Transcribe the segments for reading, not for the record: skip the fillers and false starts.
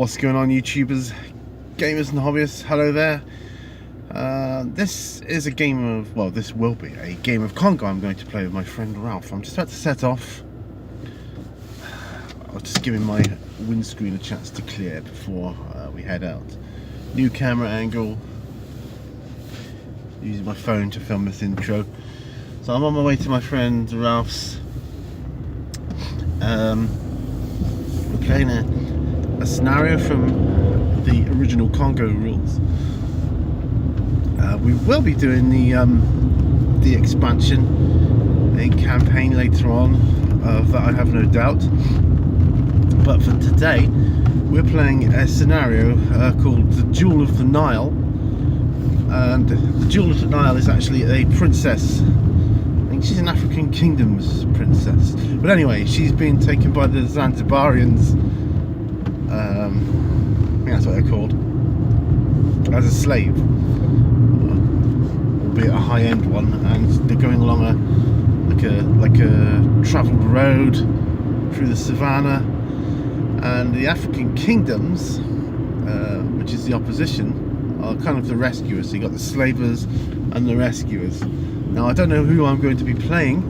What's going on, YouTubers, gamers and hobbyists? Hello there. This is a game of, well, this will be a game of Congo I'm going to play with my friend Ralph. I'm just about to set off. I'll just give him my windscreen a chance to clear before we head out. New camera angle. Using my phone to film this intro. So I'm on my way to my friend Ralph's. We're playing a scenario from the original Congo rules. We will be doing the expansion in campaign later on, that I have no doubt. But for today, we're playing a scenario called the Jewel of the Nile. And the Jewel of the Nile is actually a princess. I think she's an African Kingdom's princess. But anyway, she's been taken by the Zanzibarians. I think that's what they're called. As a slave, albeit a high-end one, and they're going along like a travelled road through the savannah. And the African Kingdoms, which is the opposition, are kind of the rescuers. So you got the slavers and the rescuers. Now I don't know who I'm going to be playing.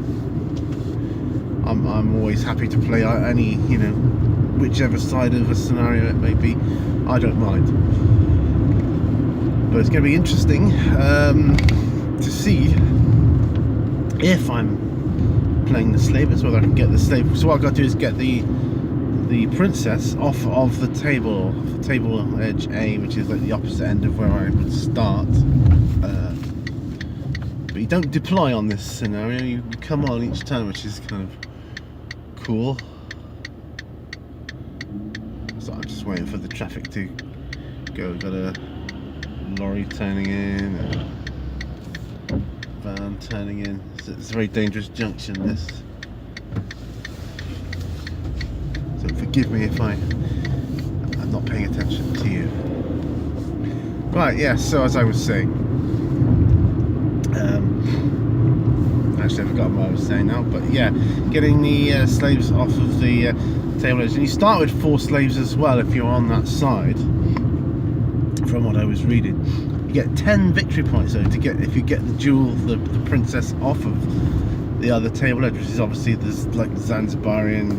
I'm always happy to play any, whichever side of a scenario it may be. I don't mind. But it's going to be interesting to see if I'm playing the slavers, whether I can get the slave. So what I've got to do is get the princess off of the table edge A, which is like the opposite end of where I would start. But you don't deploy on this scenario, you come on each time, which is kind of cool. So I'm just waiting for the traffic to go. We've got a lorry turning in, a van turning in. It's a very dangerous junction, this. So forgive me if I'm not paying attention to you. Right, yeah, so as I was saying, actually I forgot what I was saying now, but yeah, getting the slaves off of the table edge. And you start with 4 slaves as well if you're on that side, from what I was reading. You get 10 victory points though if you get the jewel, the princess off of the other table edge, which is obviously there's like the Zanzibarian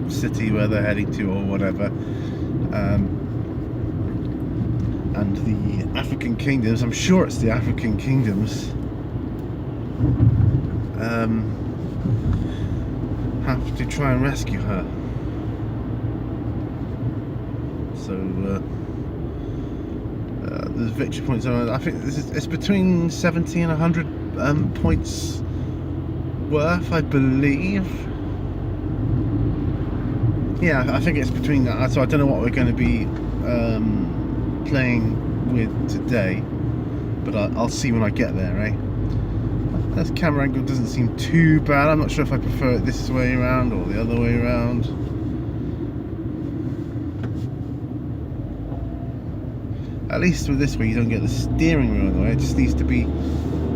city where they're heading to or whatever, and the African Kingdoms, I'm sure it's the African Kingdoms, have to try and rescue her. So the victory points are, I think it's between 70 and 100 points worth, I believe. Yeah, I think it's between that. So I don't know what we're going to be playing with today, but I'll see when I get there, eh? This camera angle doesn't seem too bad. I'm not sure if I prefer it this way around or the other way around. At least with this way you don't get the steering wheel in the way. It just needs to be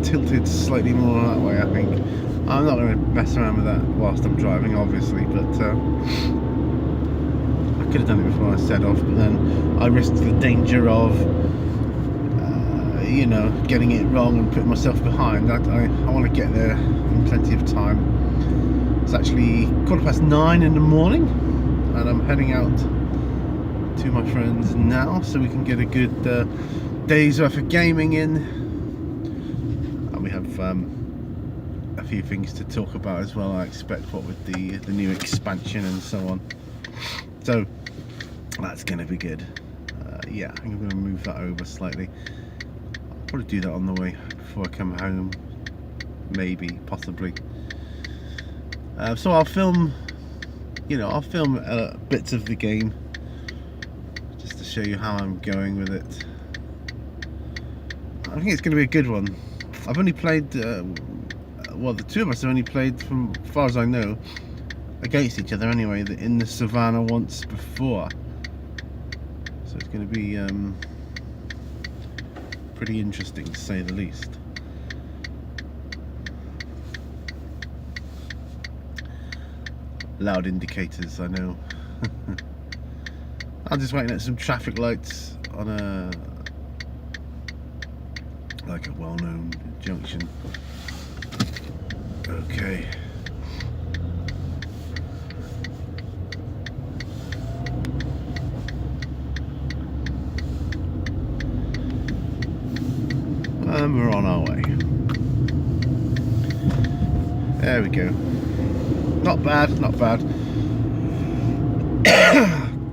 tilted slightly more that way, I think. I'm not going to mess around with that whilst I'm driving, obviously, but I could have done it before I set off, but then I risked the danger of getting it wrong and putting myself behind. I want to get there in plenty of time. It's actually 9:15 in the morning, and I'm heading out to my friends now so we can get a good day's worth of gaming in. And we have a few things to talk about as well, I expect, what with the new expansion and so on. So that's going to be good. Yeah, I think I'm going to move that over slightly. I'll probably do that on the way before I come home, maybe, possibly. So I'll film, bits of the game just to show you how I'm going with it. I think it's going to be a good one. I've only played, well, the two of us have only played, from as far as I know, against each other anyway, in the savannah once before. So it's going to be pretty interesting, to say the least. Loud indicators, I know. I'm just waiting at some traffic lights on a well-known junction. Okay. And we're on our way. There we go. Not bad, not bad.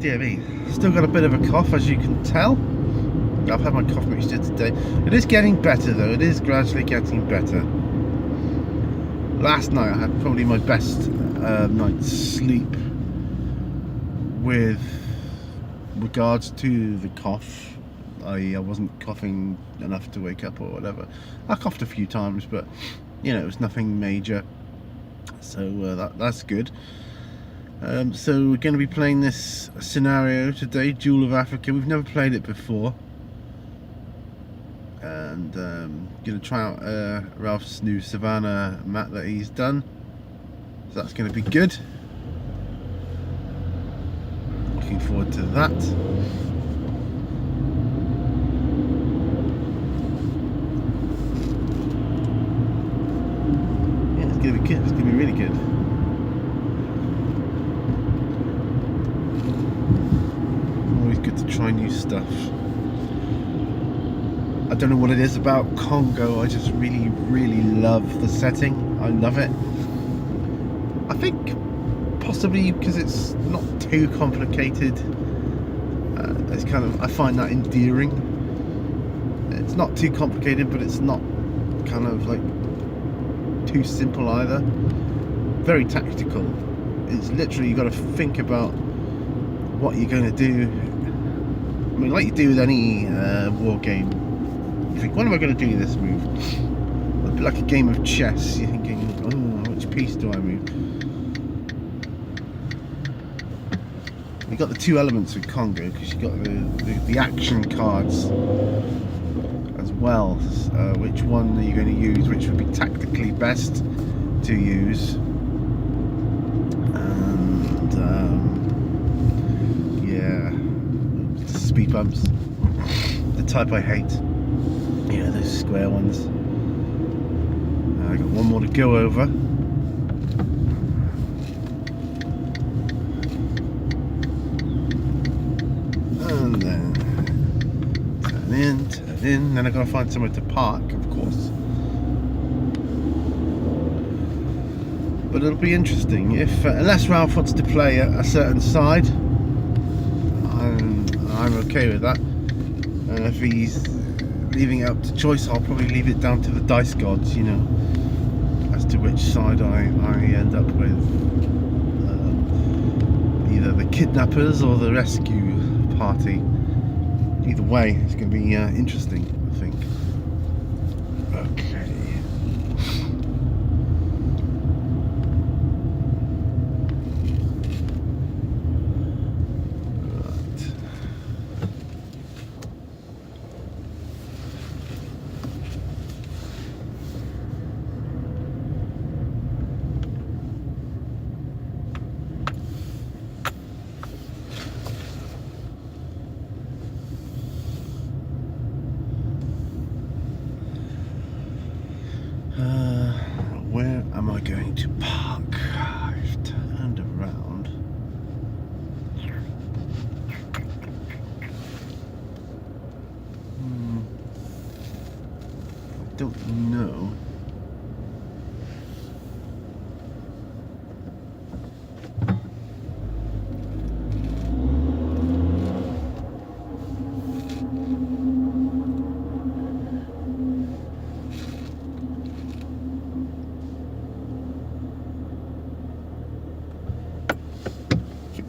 Dear me. Still got a bit of a cough, as you can tell. I've had my cough mixture today. It is getting better though, it is gradually getting better. Last night I had probably my best night's sleep with regards to the cough. I wasn't coughing enough to wake up or whatever. I coughed a few times, but you know, it was nothing major, so that's good. So we're going to be playing this scenario today, Jewel of Africa. We've never played it before, and going to try out Ralph's new Savannah map that he's done, so that's going to be good. Looking forward to that. Yeah, it's going to be good. It's going to be really good. Always good to try new stuff. I don't know what it is about Congo, I just really love the setting. I love it. I think possibly because it's not too complicated. It's kind of, I find that endearing. It's not too complicated, but it's not kind of like too simple either. Very tactical. It's literally, you got to think about what you're going to do. I mean, like you do with any war game. You think, what am I going to do this move? A bit like a game of chess. You're thinking, oh, which piece do I move? You got the two elements with Congo, because you got the action cards as well. Which one are you going to use? Which would be tactically best to use? And yeah, speed bumps, the type I hate. Yeah, those square ones. I got one more to go over. And then turn in. Then I've got to find somewhere to park, of course. But it'll be interesting. If unless Ralph wants to play a certain side, I'm okay with that. And if he's leaving it up to choice, I'll probably leave it down to the dice gods, you know, as to which side I end up with. Either the kidnappers or the rescue party. Either way, it's going to be interesting, I think. Okay. Where am I going to park? I've turned around. I don't know.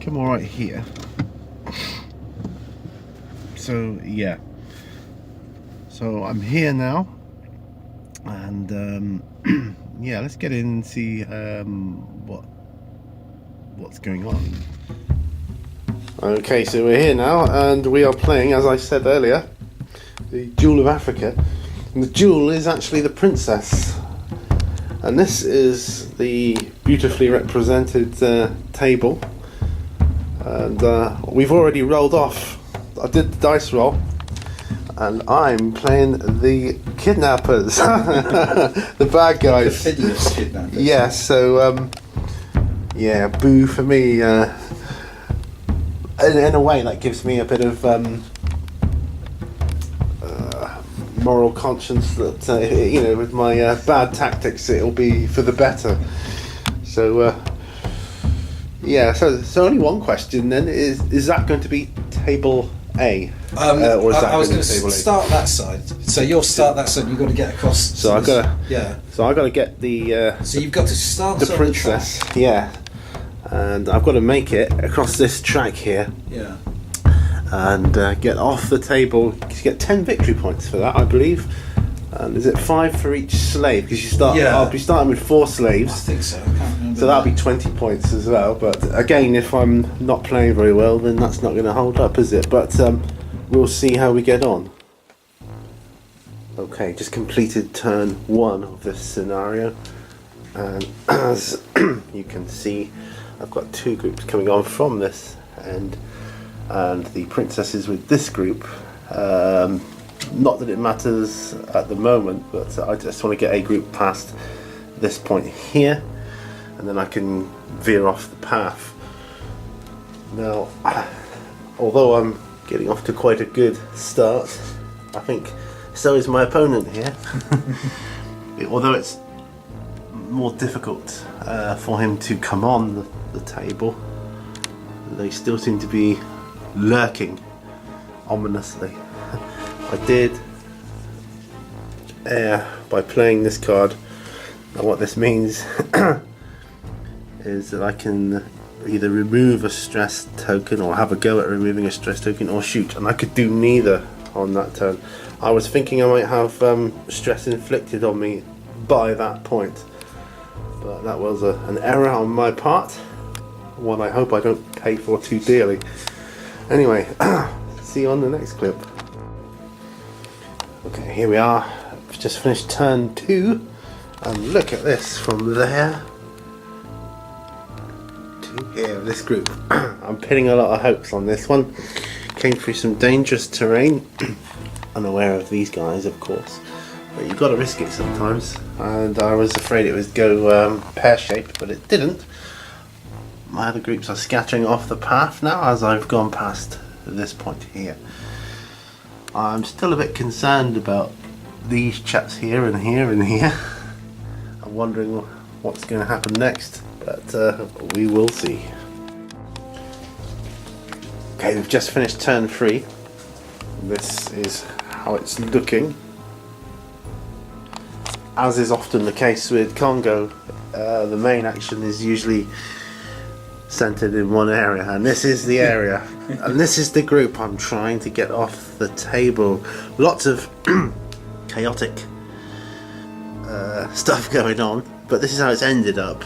I'm all right here. So yeah, so I'm here now, and yeah, let's get in and see what's going on. Okay, so we're here now, and we are playing, as I said earlier, the Jewel of Africa, and the jewel is actually the princess, and this is the beautifully represented table. And we've already rolled off. I did the dice roll, and I'm playing the kidnappers, the bad guys. The fiddlers kidnappers. Yeah, so yeah, boo for me. In a way, that gives me a bit of moral conscience that you know, with my bad tactics, it'll be for the better. So yeah, so only one question then: is that going to be table A? Or is I was going to start that side. So you'll start that side. You've got to get across. So I've got to. Yeah. So I've got to get the. So you've got to start the princess. The track. Yeah. And I've got to make it across this track here. Yeah. And get off the table. You get 10 victory points for that, I believe. And is it 5 for each slave? Because you start. Yeah. I'll be starting with 4 slaves. I think so. I can't remember. So that'll be 20 points as well. But again, if I'm not playing very well, then that's not going to hold up, is it? But we'll see how we get on. Okay, just completed turn 1 of this scenario, and as you can see, I've got 2 groups coming on from this end, and the princess is with this group. Not that it matters at the moment, but I just want to get a group past this point here, and then I can veer off the path. Now, although I'm getting off to quite a good start, I think so is my opponent here. Although it's more difficult for him to come on the table, they still seem to be lurking ominously. I did err by playing this card, and what this means is that I can either remove a stress token or have a go at removing a stress token or shoot, and I could do neither on that turn. I was thinking I might have stress inflicted on me by that point, but that was an error on my part, one I hope I don't pay for too dearly. Anyway, see you on the next clip. Okay, here we are. I've just finished turn 2, and look at this, from there to here, this group. I'm pinning a lot of hopes on this one. Came through some dangerous terrain, unaware of these guys, of course, but you've got to risk it sometimes, and I was afraid it would go pear-shaped, but it didn't. My other groups are scattering off the path now as I've gone past this point here. I'm still a bit concerned about these chaps here and here and here. I'm wondering what's going to happen next, but we will see. Okay, we've just finished turn 3. This is how it's looking. As is often the case with Congo, the main action is usually centered in one area, and this is the area, and this is the group I'm trying to get off the table. Lots of chaotic stuff going on, but this is how it's ended up,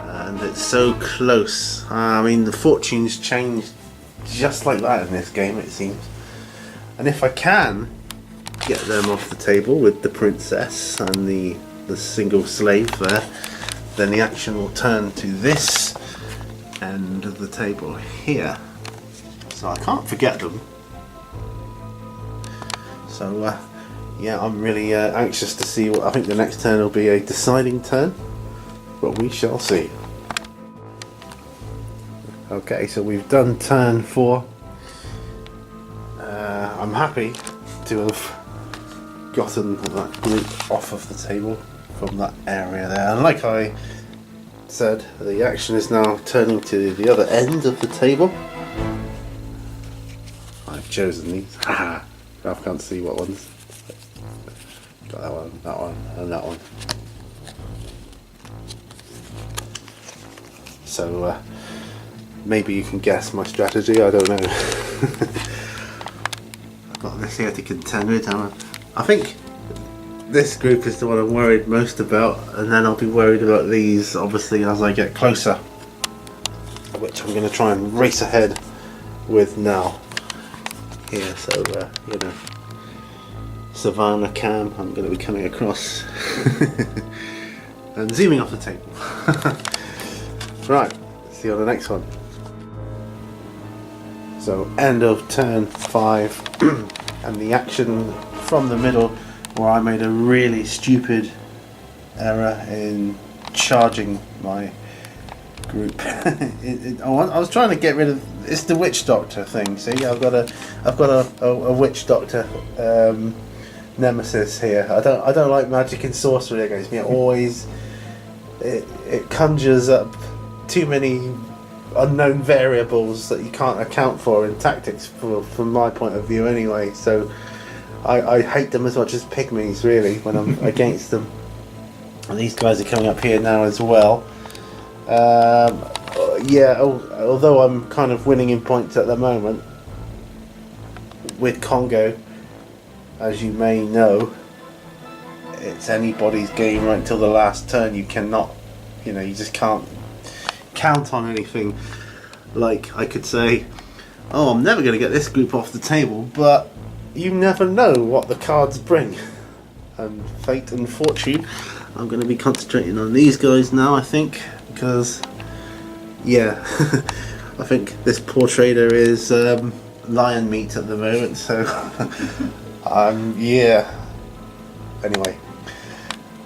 and it's so close. I mean, the fortunes change just like that in this game, it seems. And if I can get them off the table with the princess and the single slave there, then the action will turn to this end of the table here. So I can't forget them. So yeah, I'm really anxious to see what I think the next turn will be a deciding turn, but we shall see. Okay, so we've done turn 4. I'm happy to have gotten that group off of the table from that area there, and like I said, the action is now turning to the other end of the table. I've chosen these. Haha, I can't see what ones. Got that one, and that one. So maybe you can guess my strategy, I don't know. I've got this here to contend with. I think this group is the one I'm worried most about, and then I'll be worried about these obviously as I get closer, which I'm going to try and race ahead with now here. So you know, Savannah Cam, I'm going to be coming across and zooming off the table. Right, see you on the next one. So end of turn 5, and the action from the middle where I made a really stupid error in charging my group. I was trying to get rid of, it's the witch doctor thing. See, I've got a witch doctor nemesis here. I don't like magic and sorcery against me. It conjures up too many unknown variables that you can't account for in tactics, from my point of view anyway. So I hate them as much as pygmies, really, when I'm against them. And these guys are coming up here now as well. Yeah, although I'm kind of winning in points at the moment with Congo, as you may know, it's anybody's game right until the last turn. You cannot, you just can't count on anything. Like, I could say, oh, I'm never going to get this group off the table, but you never know what the cards bring. And fate and fortune, I'm going to be concentrating on these guys now, I think, because, yeah, I think this poor trader is lion meat at the moment, so, yeah. Anyway,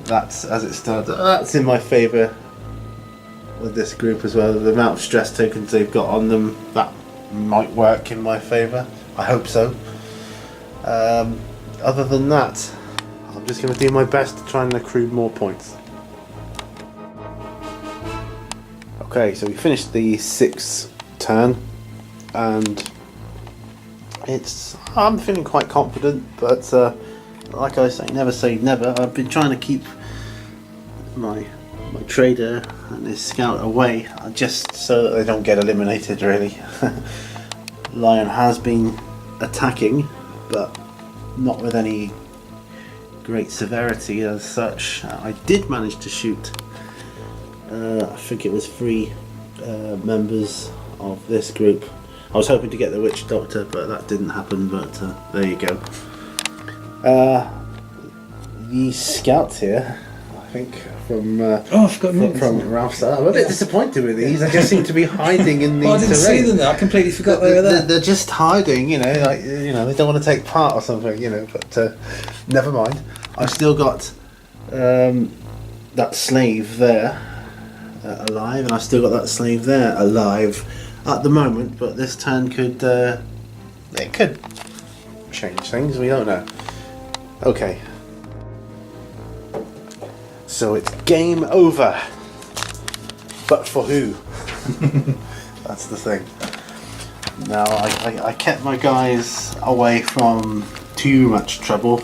that's as it stands. That's in my favour with this group as well. The amount of stress tokens they've got on them, that might work in my favour. I hope so. Other than that, I'm just going to do my best to try and accrue more points. Okay, so we finished the 6th turn, and I'm feeling quite confident, but like I say never. I've been trying to keep my trader and his scout away, just so that they don't get eliminated, really. Lion has been attacking, but not with any great severity as such. I did manage to shoot, I think it was 3 members of this group. I was hoping to get the witch doctor, but that didn't happen, but there you go. The scouts here, I think, from Ralph's side. I'm a bit disappointed with these. They just seem to be hiding in the I didn't see terrain. them there. I completely forgot they were there. They're just hiding, they don't want to take part or something, but never mind. I've still got that slave there alive, and I've still got that slave there alive at the moment, but this turn could change things, we don't know. Okay, so it's game over, but for who? That's the thing. Now I kept my guys away from too much trouble.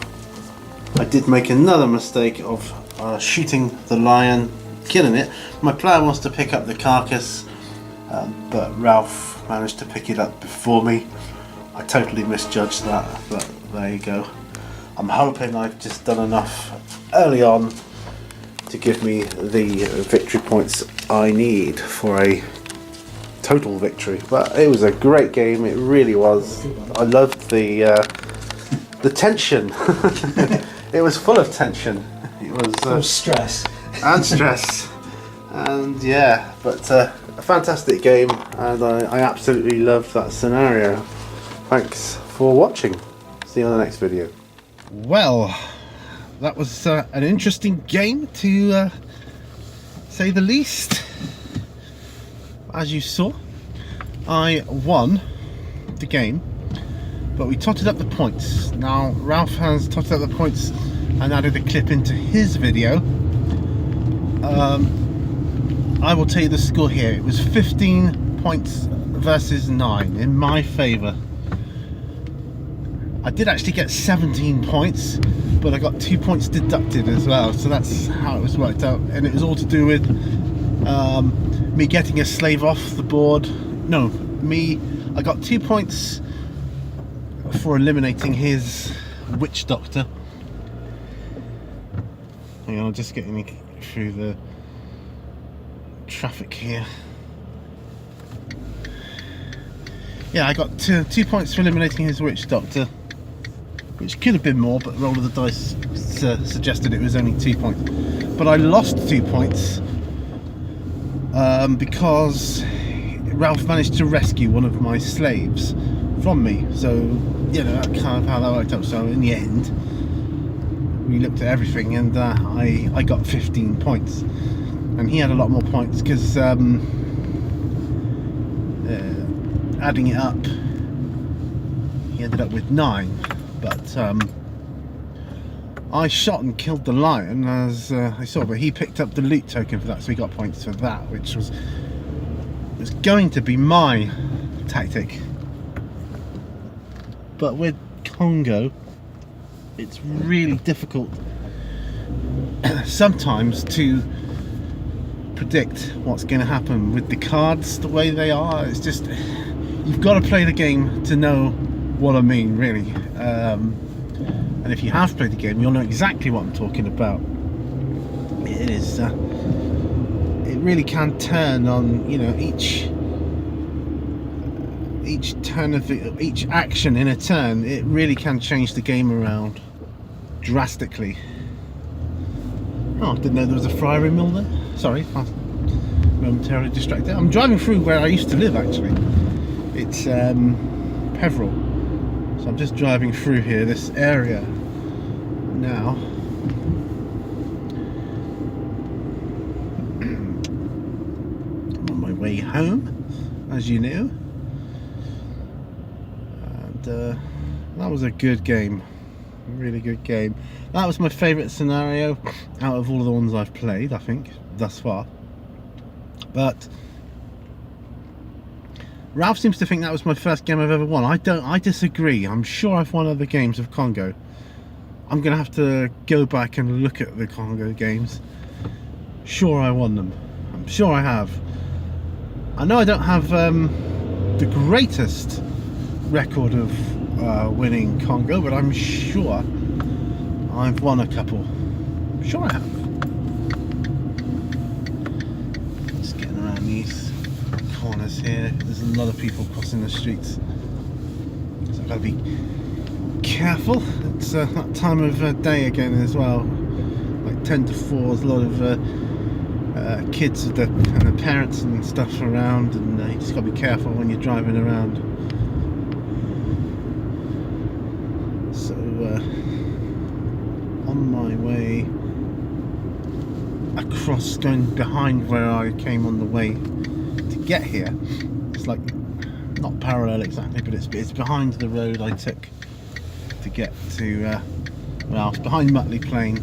I did make another mistake of shooting the lion, killing it. My plan was to pick up the carcass, but Ralph managed to pick it up before me. I totally misjudged that, but there you go. I'm hoping I've just done enough early on to give me the victory points I need for a total victory. But it was a great game, it really was. I loved the tension. It was full of tension. It was full of stress. And stress. And yeah, but a fantastic game, and I absolutely loved that scenario. Thanks for watching. See you on the next video. Well, that was an interesting game, to say the least. As you saw, I won the game, but we totted up the points. Now Ralph has totted up the points and added a clip into his video. I will tell you the score here. It was 15 points versus 9 in my favour. I did actually get 17 points, but I got 2 points deducted as well, so that's how it was worked out. And it was all to do with me getting a slave off the board. I got 2 points for eliminating his witch doctor. Hang on, I'm just getting through the traffic here. Yeah, I got 2 points for eliminating his witch doctor, which could have been more, but roll of the dice suggested it was only 2 points. But I lost 2 points because Ralph managed to rescue one of my slaves. from me. So, you know, that's kind of how that worked out. So in the end, we looked at everything, and I got 15 points, and he had a lot more points because adding it up, he ended up with 9. But I shot and killed the lion, as I saw, but he picked up the loot token for that, so he got points for that, which was going to be my tactic. But with Congo, it's really difficult sometimes to predict what's going to happen with the cards the way they are. It's just, you've got to play the game to know what I mean, really. And if you have played the game, you'll know exactly what I'm talking about. It is it really can turn on, you know, each turn of each action in a turn. It really can change the game around drastically. Oh, didn't know there was a friary mill there. Sorry, I was momentarily distracted. I'm driving through where I used to live, actually. It's Peveril. So I'm just driving through here, this area now. I'm on my way home, as you know. And that was a good game. A really good game. That was my favourite scenario out of all of the ones I've played, I think, thus far. But Ralph seems to think that was my first game I've ever won. I disagree. I'm sure I've won other games of Congo. I'm going to have to go back and look at the Congo games. Sure, I won them. I'm sure I have. I know I don't have the greatest record of winning Congo, but I'm sure I've won a couple. I'm sure I have. Just getting around these corners here. There's a lot of people crossing the streets, so I've got to be careful. It's that time of day again as well, like 10 to 4. There's a lot of kids with their parents and stuff around, and you just got to be careful when you're driving around. So on my way across, going behind where I came on the way to get here, it's like not parallel exactly, but it's behind the road I took to get to well, it's behind Mutley Plain.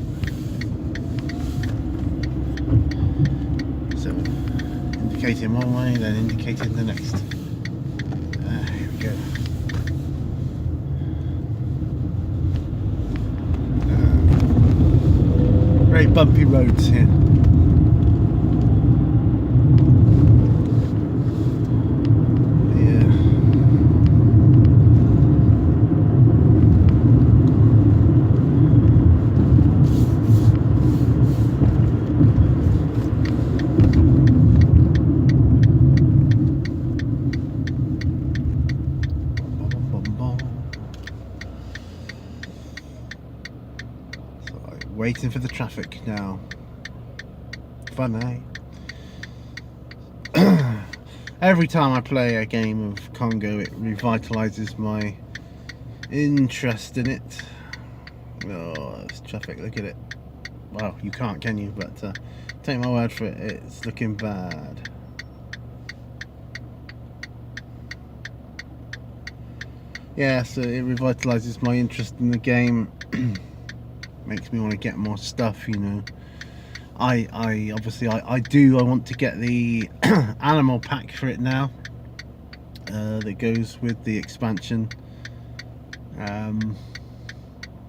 So indicating one way, then indicating the next. Here we go. Very bumpy roads here. Waiting for the traffic now. Fun, eh? Every time I play a game of Congo, it revitalizes my interest in it. Oh, there's traffic, look at it. Well, you can't, can you? But take my word for it, it's looking bad. Yeah, so it revitalizes my interest in the game. Makes me want to get more stuff, you know. I obviously I want to get the animal pack for it now, that goes with the expansion,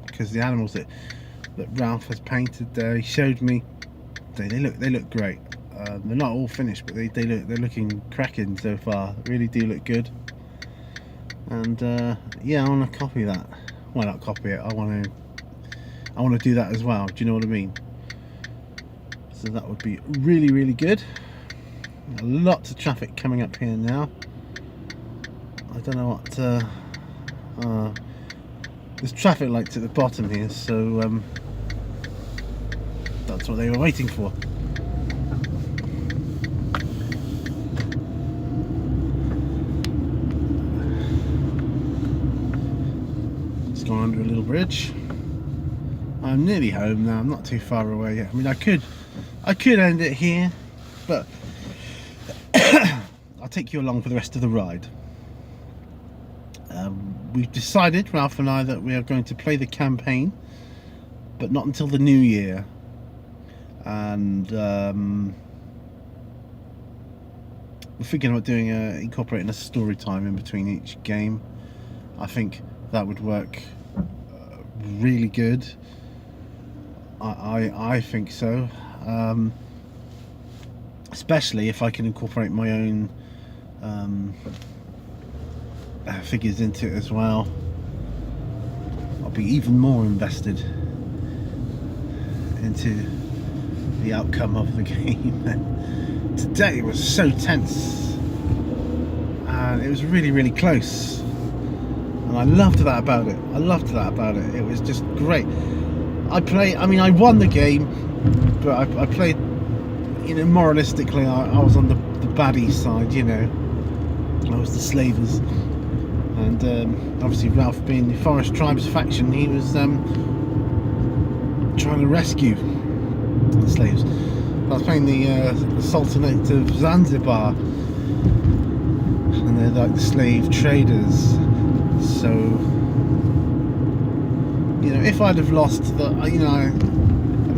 because the animals that Ralph has painted there, he showed me, they look great. They're not all finished, but they're looking cracking so far. Really do look good. And yeah, I want to copy that. Well, not copy it, I want to do that as well. Do you know what I mean? So that would be really, really good. Lots of traffic coming up here now. I don't know what. There's traffic lights at the bottom here, so that's what they were waiting for. just gone under a little bridge. I'm nearly home now. I'm not too far away yet. I mean, I could end it here, but I'll take you along for the rest of the ride. We've decided, Ralph and I, that we are going to play the campaign, but not until the new year. And we're thinking about doing incorporating a story time in between each game. I think that would work really good. I think so, especially if I can incorporate my own figures into it as well. I'll be even more invested into the outcome of the game. Today was so tense, and it was really close, and I loved that about it. It was just great. I won the game, but I played, you know, moralistically, I was on the baddie side, you know. I was the slavers, and obviously Ralph, being the Forest Tribes faction, he was trying to rescue the slaves. I was playing the Sultanate of Zanzibar, and they're like the slave traders. So, you know, if I'd have lost, you know,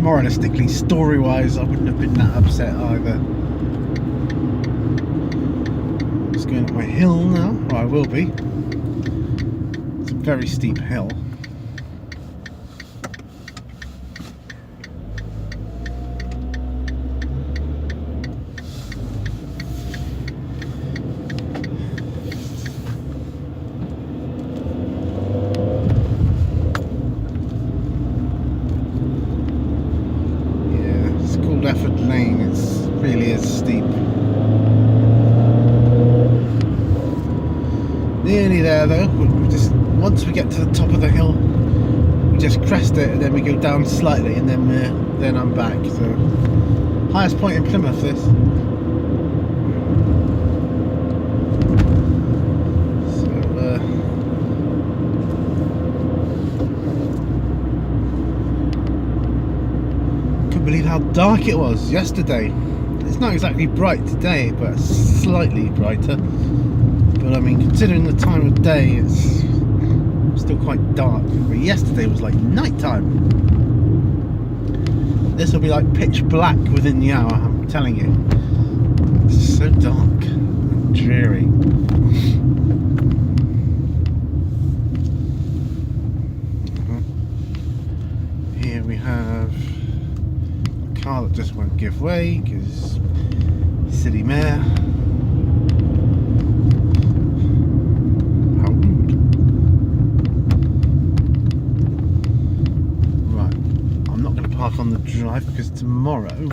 moralistically, story-wise, I wouldn't have been that upset either. Just going up my hill now, or I will be. It's a very steep hill. Lane, it really is steep. Nearly there though. Once we get to the top of the hill, we just crest it, and then we go down slightly, and then I'm back. So, highest point in Plymouth, this. Believe how dark it was yesterday. It's not exactly bright today, but slightly brighter. But I mean, considering the time of day, it's still quite dark. But yesterday was like night time. This will be like pitch black within the hour, I'm telling you. It's so dark and dreary. Here we have car that just won't give way because city mayor. How rude. Right, I'm not going to park on the drive because tomorrow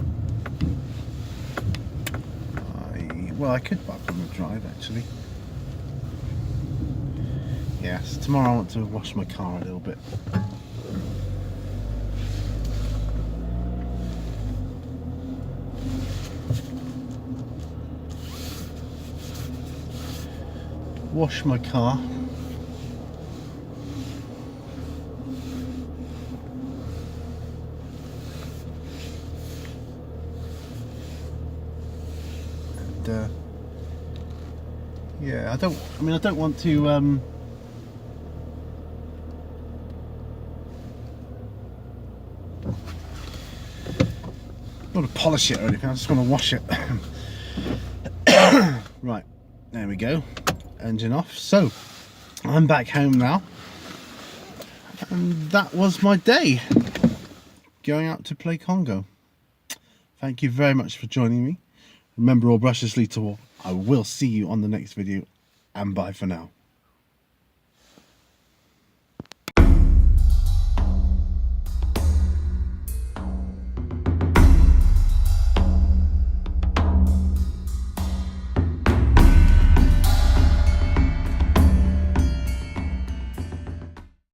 I could park on the drive actually. Yes, tomorrow I want to wash my car a little bit. Wash my car. And yeah, I don't want to not to polish it or anything, I just want to wash it. Right, there we go. Engine off. So I'm back home now, and that was my day going out to play Congo. Thank you very much for joining me. Remember, all brushes lead to all. I will see you on the next video, and bye for now.